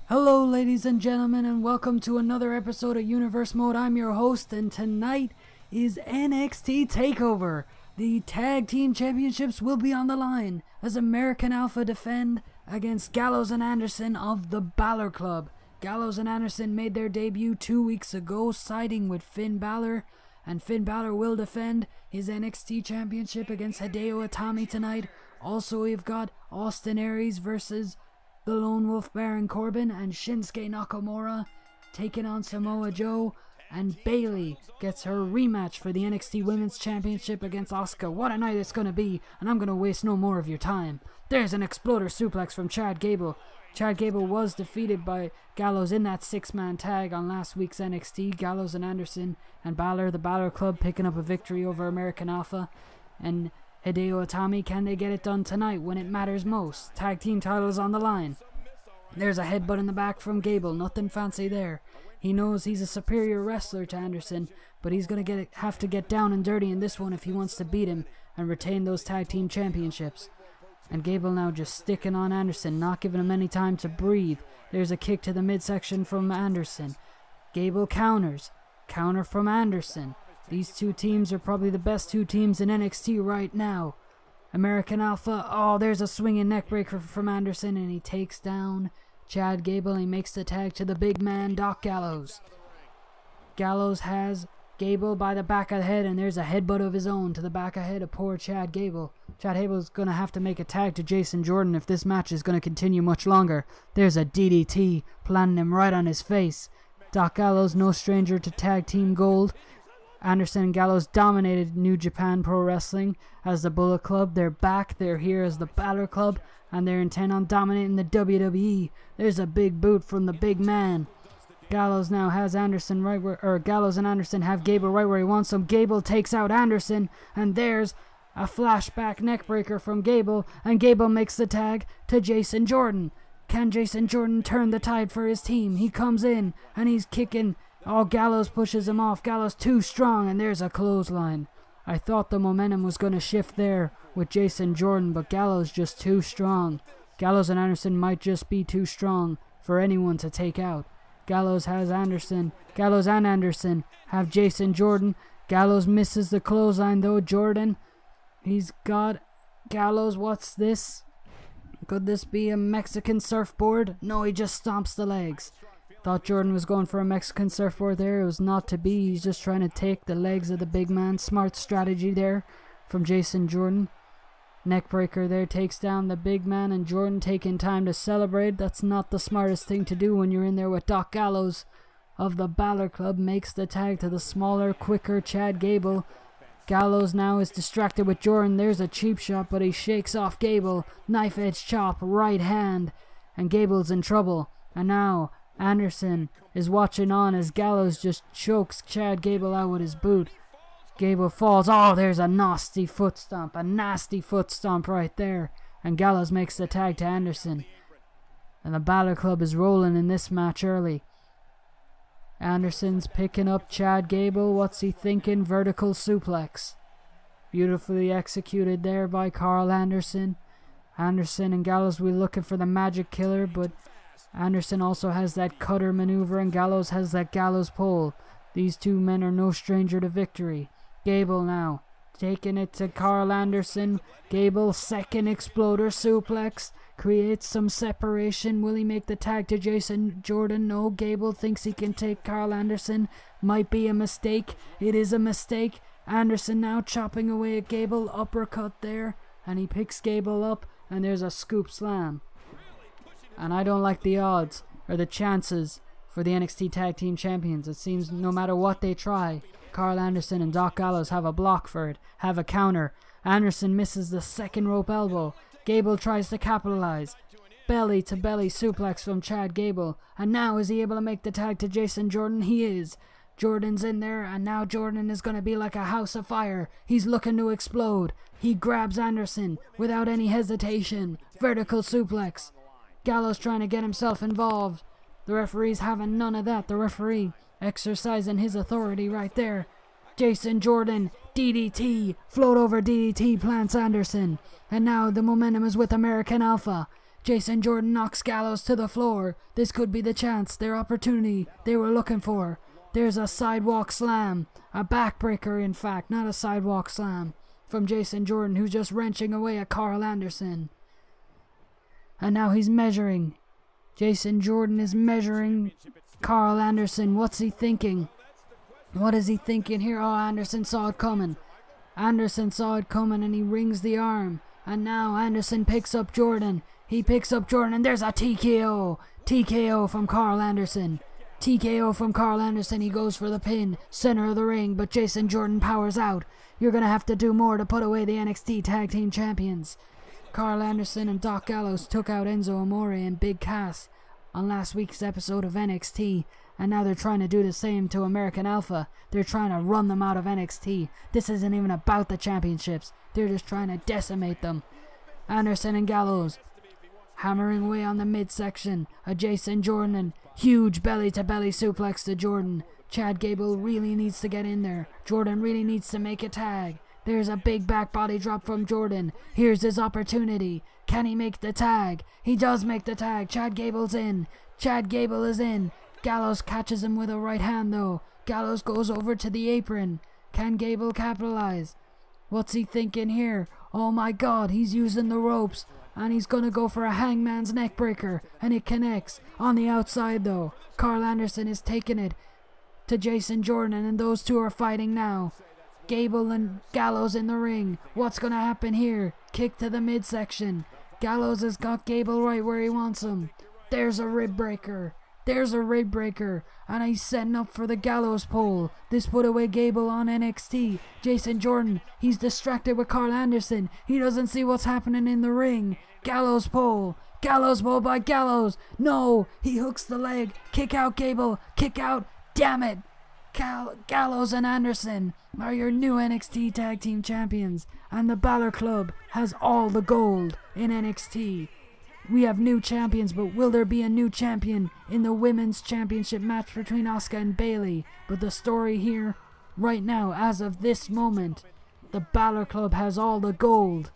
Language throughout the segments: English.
Hello ladies and gentlemen, and welcome to another episode of Universe Mode. I'm your host, and tonight is NXT Takeover. The Tag Team Championships will be on the line as American Alpha defend against Gallows and Anderson of the Balor Club. Gallows and Anderson made their debut 2 weeks ago, siding with Finn Balor, and Finn Balor will defend his NXT Championship against Hideo Itami tonight. Also, we've got Austin Aries versus the Lone Wolf Baron Corbin, and Shinsuke Nakamura taking on Samoa Joe, and Bayley gets her rematch for the NXT Women's Championship against Asuka. What a night it's going to be, and I'm going to waste no more of your time. There's an exploder suplex from Chad Gable. Chad Gable was defeated by Gallows in that 6-man tag on last week's NXT. Gallows and Anderson and Balor, the Balor Club, picking up a victory over American Alpha and Hideo Itami. Can they get it done tonight when it matters most? Tag team titles on the line. There's a headbutt in the back from Gable. Nothing fancy there. He knows he's a superior wrestler to Anderson, but he's going to have to get down and dirty in this one if he wants to beat him and retain those tag team championships. And Gable now just sticking on Anderson, not giving him any time to breathe. There's a kick to the midsection from Anderson. Gable counters. Counter from Anderson. These two teams are probably the best two teams in NXT right now. American Alpha, oh, there's a swinging neckbreaker from Anderson, and he takes down Chad Gable, and he makes the tag to the big man, Doc Gallows. Gallows has Gable by the back of the head, and there's a headbutt of his own to the back of the head of poor Chad Gable. Chad Gable's going to have to make a tag to Jason Jordan if this match is going to continue much longer. There's a DDT, planting him right on his face. Doc Gallows, no stranger to tag team gold. Anderson and Gallows dominated New Japan Pro Wrestling as the Bullet Club. They're back, they're here as the Balor Club, and they're intent on dominating the WWE. There's a big boot from the big man. Gallows now has Anderson right where, Gallows and Anderson have Gable right where he wants him. Gable takes out Anderson, and there's a flashback neckbreaker from Gable, and Gable makes the tag to Jason Jordan. Can Jason Jordan turn the tide for his team? He comes in, and he's kicking. Oh, Gallows pushes him off. Gallows too strong, and there's a clothesline. I thought the momentum was going to shift there with Jason Jordan, but Gallows just too strong. Gallows and Anderson might just be too strong for anyone to take out. Gallows has Anderson. Gallows and Anderson have Jason Jordan. Gallows misses the clothesline though. Jordan, he's got Gallows. What's this? Could this be a Mexican surfboard? No, he just stomps the legs. Thought Jordan was going for a Mexican surfboard there. It was not to be. He's just trying to take the legs of the big man. Smart strategy there from Jason Jordan. Neckbreaker there takes down the big man, and Jordan taking time to celebrate. That's not the smartest thing to do when you're in there with Doc Gallows of the Balor Club. Makes the tag to the smaller, quicker Chad Gable. Gallows now is distracted with Jordan. There's a cheap shot, but he shakes off Gable. Knife edge chop, right hand, and Gable's in trouble. And now Anderson is watching on as Gallows just chokes Chad Gable out with his boot. Gable falls. Oh, there's a nasty foot stomp. A nasty foot stomp right there. And Gallows makes the tag to Anderson. And the Balor Club is rolling in this match early. Anderson's picking up Chad Gable. What's he thinking? Vertical suplex. Beautifully executed there by Carl Anderson. Anderson and Gallows will be looking for the magic killer, but Anderson also has that cutter maneuver, and Gallows has that gallows pole. These two men are no stranger to victory. Gable now taking it to Carl Anderson. Gable, second exploder suplex. Creates some separation. Will he make the tag to Jason Jordan? No. Gable thinks he can take Carl Anderson. Might be a mistake. It is a mistake. Anderson now chopping away at Gable. Uppercut there. And he picks Gable up. And there's a scoop slam. And I don't like the odds or the chances for the NXT Tag Team Champions. It seems no matter what they try, Carl Anderson and Doc Gallows have a block for it, have a counter. Anderson misses the second rope elbow. Gable tries to capitalize. Belly to belly suplex from Chad Gable. And now is he able to make the tag to Jason Jordan? He is. Jordan's in there, and now Jordan is going to be like a house of fire. He's looking to explode. He grabs Anderson without any hesitation. Vertical suplex. Gallows trying to get himself involved. The referee's having none of that. The referee exercising his authority right there. Jason Jordan, DDT, float over DDT plants Anderson. And now the momentum is with American Alpha. Jason Jordan knocks Gallows to the floor. This could be the chance, their opportunity they were looking for. There's a sidewalk slam, a backbreaker in fact, not a sidewalk slam, from Jason Jordan, who's just wrenching away at Carl Anderson. And now he's measuring. Jason Jordan is measuring Carl Anderson. What's he thinking? What is he thinking here? Oh, Anderson saw it coming. Anderson saw it coming and he rings the arm. And now Anderson picks up Jordan. He picks up Jordan and there's a TKO. TKO from Carl Anderson. TKO from Carl Anderson. He goes for the pin. Center of the ring, but Jason Jordan powers out. You're going to have to do more to put away the NXT Tag Team Champions. Carl Anderson and Doc Gallows took out Enzo Amore and Big Cass on last week's episode of NXT. And now they're trying to do the same to American Alpha. They're trying to run them out of NXT. This isn't even about the championships. They're just trying to decimate them. Anderson and Gallows hammering away on the midsection. A Jason Jordan and huge belly-to-belly suplex to Jordan. Chad Gable really needs to get in there. Jordan really needs to make a tag. There's a big back body drop from Jordan. Here's his opportunity. Can he make the tag? He does make the tag. Chad Gable's in. Chad Gable is in. Gallows catches him with a right hand though. Gallows goes over to the apron. Can Gable capitalize? What's he thinking here? Oh my god, he's using the ropes. And he's gonna go for a hangman's neck breaker. And it connects. On the outside though. Carl Anderson is taking it to Jason Jordan and those two are fighting now. Gable and Gallows in the ring. What's gonna happen here? Kick to the midsection. Gallows has got Gable right where he wants him. There's a rib breaker. There's a rib breaker, and he's setting up for the Gallows pole. This put away Gable on NXT. Jason Jordan, he's distracted with Carl Anderson. He doesn't see what's happening in the ring. Gallows pole. Gallows pole by Gallows. No, he hooks the leg. Kick out Gable. Kick out. Damn it. Gallows and Anderson are your new NXT Tag Team Champions, and the Balor Club has all the gold in NXT. We have new champions, but will there be a new champion in the Women's Championship match between Asuka and Bayley? But the story here, right now, as of this moment, the Balor Club has all the gold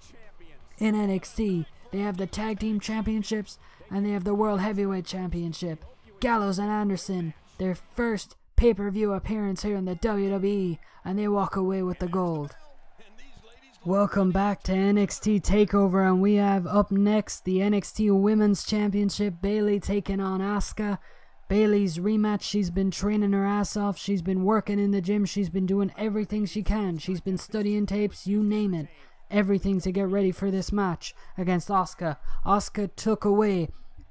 in NXT. They have the Tag Team Championships, and they have the World Heavyweight Championship. Gallows and Anderson, their first pay-per-view appearance here in the WWE, and they walk away with the gold. Welcome back to NXT Takeover, and we have up next the NXT Women's Championship, Bayley taking on Asuka. Bayley's rematch, she's been training her ass off, she's been working in the gym, she's been doing everything she can, she's been studying tapes, you name it, everything to get ready for this match against Asuka. Asuka took away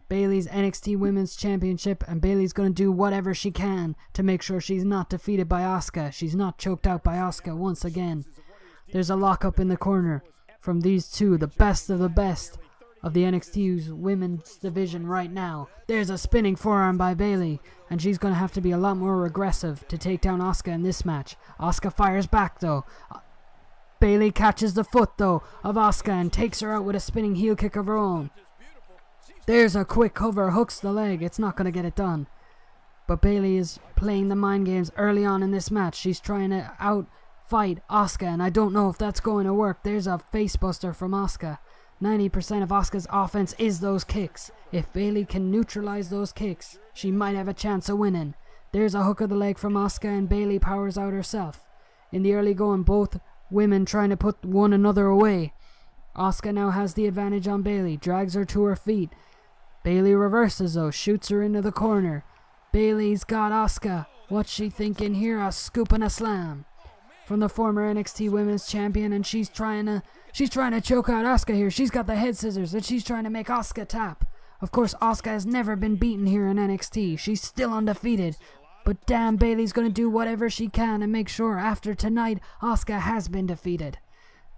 Bayley's NXT Women's Championship, and Bayley's going to do whatever she can to make sure she's not defeated by Asuka. She's not choked out by Asuka once again. There's a lockup in the corner from these two, the best of the best of the NXT Women's division right now. There's a spinning forearm by Bayley, and she's going to have to be a lot more aggressive to take down Asuka in this match. Asuka fires back though. Bayley catches the foot though of Asuka and takes her out with a spinning heel kick of her own. There's a quick cover, hooks the leg. It's not going to get it done. But Bayley is playing the mind games early on in this match. She's trying to outfight Asuka, and I don't know if that's going to work. There's a facebuster from Asuka. 90% of Asuka's offense is those kicks. If Bayley can neutralize those kicks, she might have a chance of winning. There's a hook of the leg from Asuka, and Bayley powers out herself. In the early going, both women trying to put one another away. Asuka now has the advantage on Bayley, drags her to her feet. Bayley reverses though, shoots her into the corner. Bayley's got Asuka. What's she thinking here? A scoop and a slam from the former NXT Women's Champion, and she's trying to choke out Asuka here. She's got the head scissors, and she's trying to make Asuka tap. Of course, Asuka has never been beaten here in NXT. She's still undefeated. But damn, Bayley's going to do whatever she can and make sure after tonight Asuka has been defeated.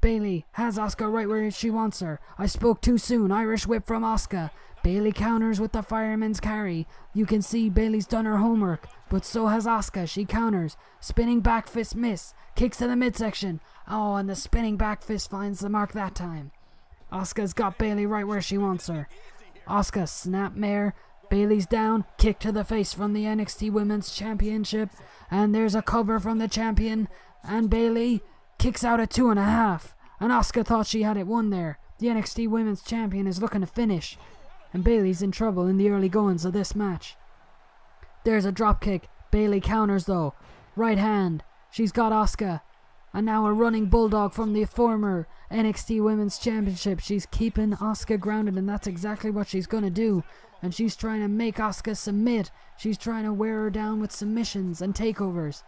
Bayley has Asuka right where she wants her. I spoke too soon. Irish whip from Asuka. Bayley counters with the fireman's carry. You can see Bayley's done her homework, but so has Asuka. She counters. Spinning back fist miss. Kicks to the midsection. Oh, and the spinning back fist finds the mark that time. Asuka's got Bayley right where she wants her. Asuka snapmare. Bayley's down. Kick to the face from the NXT Women's Championship. And there's a cover from the champion. And Bayley kicks out at 2.5. And Asuka thought she had it won there. The NXT Women's Champion is looking to finish. And Bayley's in trouble in the early goings of this match. There's a dropkick. Bayley counters though. Right hand. She's got Asuka. And now a running bulldog from the former NXT Women's Championship. She's keeping Asuka grounded, and that's exactly what she's going to do. And she's trying to make Asuka submit. She's trying to wear her down with submissions and takeovers.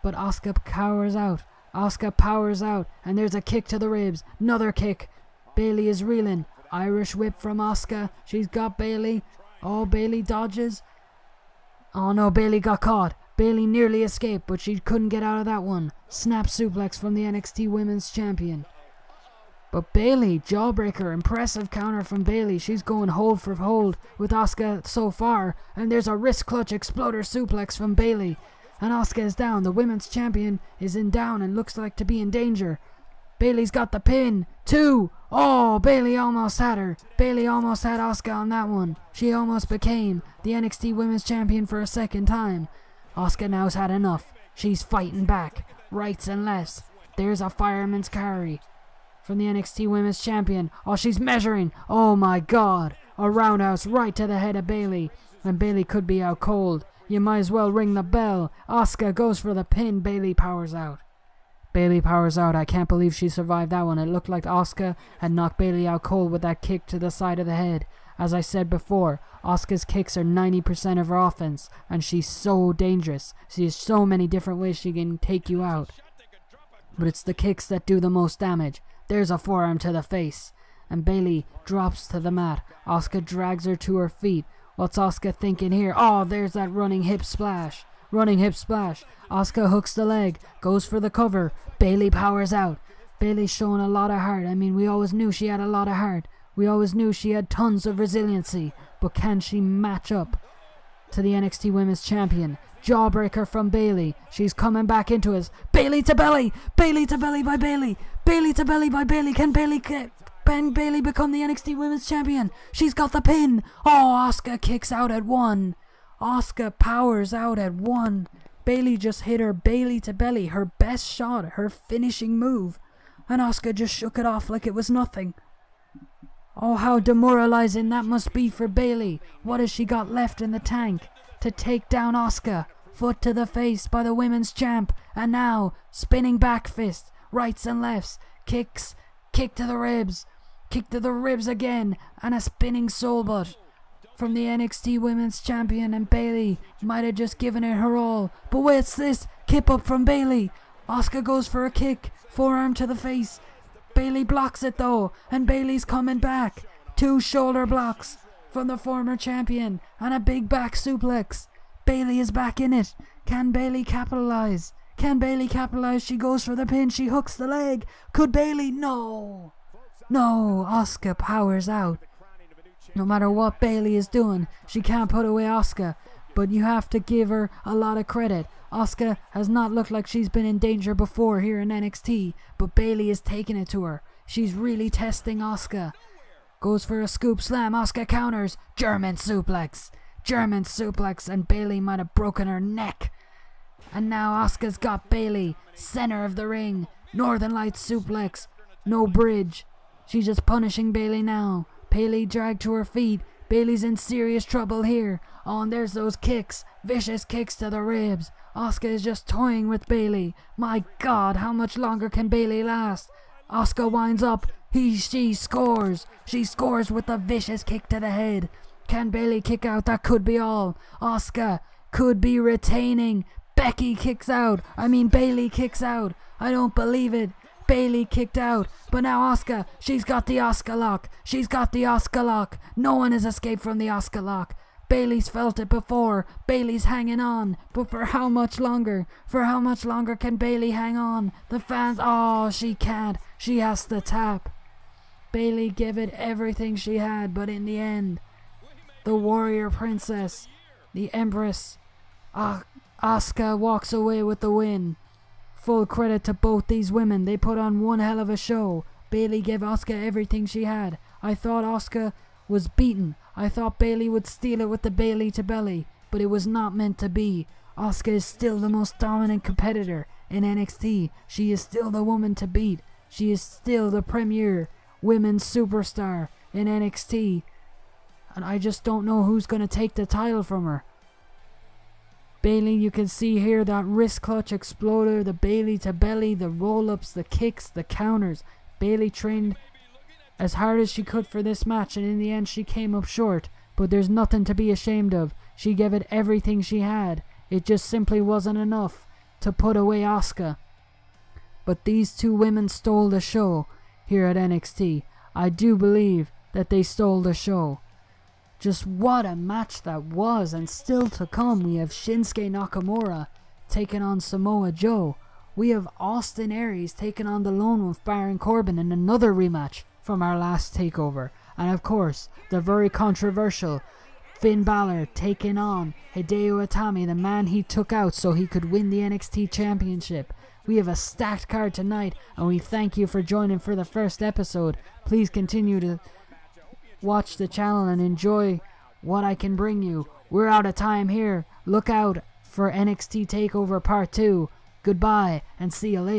But Asuka powers out. Asuka powers out. And there's a kick to the ribs. Another kick. Bayley is reeling. Irish whip from Asuka. She's got Bayley. Oh, Bayley dodges. Oh no, Bayley got caught. Bayley nearly escaped, but she couldn't get out of that one. Snap suplex from the NXT Women's Champion. But Bayley, jawbreaker, impressive counter from Bayley. She's going hold for hold with Asuka so far. And there's a wrist clutch exploder suplex from Bayley. And Asuka is down. The Women's Champion is in down and looks like to be in danger. Bayley's got the pin. 2. Oh, Bayley almost had her. Bayley almost had Asuka on that one. She almost became the NXT Women's Champion for a second time. Asuka now's had enough. She's fighting back. Rights and lefts. There's a fireman's carry from the NXT Women's Champion. Oh, she's measuring. Oh my god. A roundhouse right to the head of Bayley. And Bayley could be out cold. You might as well ring the bell. Asuka goes for the pin. Bayley powers out. Bayley powers out. I can't believe she survived that one. It looked like Asuka had knocked Bayley out cold with that kick to the side of the head. As I said before, Asuka's kicks are 90% of her offense, and she's so dangerous. She has so many different ways she can take you out. But it's the kicks that do the most damage. There's a forearm to the face, and Bayley drops to the mat. Asuka drags her to her feet. What's Asuka thinking here? Oh, there's that running hip splash. Running hip splash. Asuka hooks the leg, goes for the cover. Bayley powers out. Bayley's showing a lot of heart. I mean, we always knew she had a lot of heart. We always knew she had tons of resiliency. But can she match up to the NXT Women's Champion? Jawbreaker from Bayley. She's coming back into us. Bayley to belly. Bayley to belly by Bayley. Bayley to belly by Bayley. Can Bayley become the NXT Women's Champion? She's got the pin. Oh, Asuka kicks out at 1. Asuka powers out at 1. Bayley just hit her Bayley to belly, her best shot, her finishing move. And Asuka just shook it off like it was nothing. Oh, how demoralizing that must be for Bayley. What has she got left in the tank to take down Asuka? Foot to the face by the women's champ. And now, spinning back fist, rights and lefts, kicks, kick to the ribs, kick to the ribs again, and a spinning soul butt from the NXT Women's Champion. And Bayley might have just given it her all. But what's this? Kip up from Bayley. Asuka goes for a kick, forearm to the face. Bayley blocks it though, and Bayley's coming back. 2 shoulder blocks from the former champion, and a big back suplex. Bayley is back in it. Can Bayley capitalize? Can Bayley capitalize? She goes for the pin. She hooks the leg. Could Bayley? No. No, Asuka powers out. No matter what Bayley is doing, she can't put away Asuka. But you have to give her a lot of credit. Asuka has not looked like she's been in danger before here in NXT, but Bayley is taking it to her. She's really testing Asuka. Goes for a scoop slam. Asuka counters. German suplex. German suplex, and Bayley might have broken her neck. And now Asuka's got Bayley. Center of the ring. Northern Lights suplex. No bridge. She's just punishing Bayley now. Bayley dragged to her feet. Bayley's in serious trouble here. Oh, and there's those kicks. Vicious kicks to the ribs. Asuka is just toying with Bayley. My God, how much longer can Bayley last? Asuka winds up. She scores. She scores with a vicious kick to the head. Can Bayley kick out? That could be all. Asuka could be retaining. Bayley kicks out. I don't believe it. Bayley kicked out, but now Asuka, she's got the Asuka lock. She's got the Asuka lock. No one has escaped from the Asuka lock. Bayley's felt it before. Bayley's hanging on, but for how much longer? For how much longer can Bayley hang on? The fans, oh, she can't. She has to tap. Bayley gave it everything she had, but in the end, the warrior princess, the empress, Asuka walks away with the win. Full credit to both these women. They put on one hell of a show. Bayley gave Asuka everything she had. I thought Asuka was beaten. I thought Bayley would steal it with the Bayley to belly, but it was not meant to be. Asuka is still the most dominant competitor in NXT. She is still the woman to beat. She is still the premier women's superstar in NXT. And I just don't know who's going to take the title from her. Bayley, you can see here that wrist clutch exploder, the Bayley to belly, the roll-ups, the kicks, the counters. Bayley trained as hard as she could for this match, and in the end she came up short. But there's nothing to be ashamed of. She gave it everything she had. It just simply wasn't enough to put away Asuka. But these two women stole the show here at NXT. I do believe that they stole the show. Just what a match that was, and still to come we have Shinsuke Nakamura taking on Samoa Joe. We have Austin Aries taking on the Lone Wolf Baron Corbin in another rematch from our last takeover. And of course, the very controversial Finn Balor taking on Hideo Itami, the man he took out so he could win the NXT Championship. We have a stacked card tonight, and we thank you for joining for the first episode. Please continue to watch the channel and enjoy what I can bring you. We're out of time here. Look out for NXT Takeover Part 2. Goodbye, and see you later.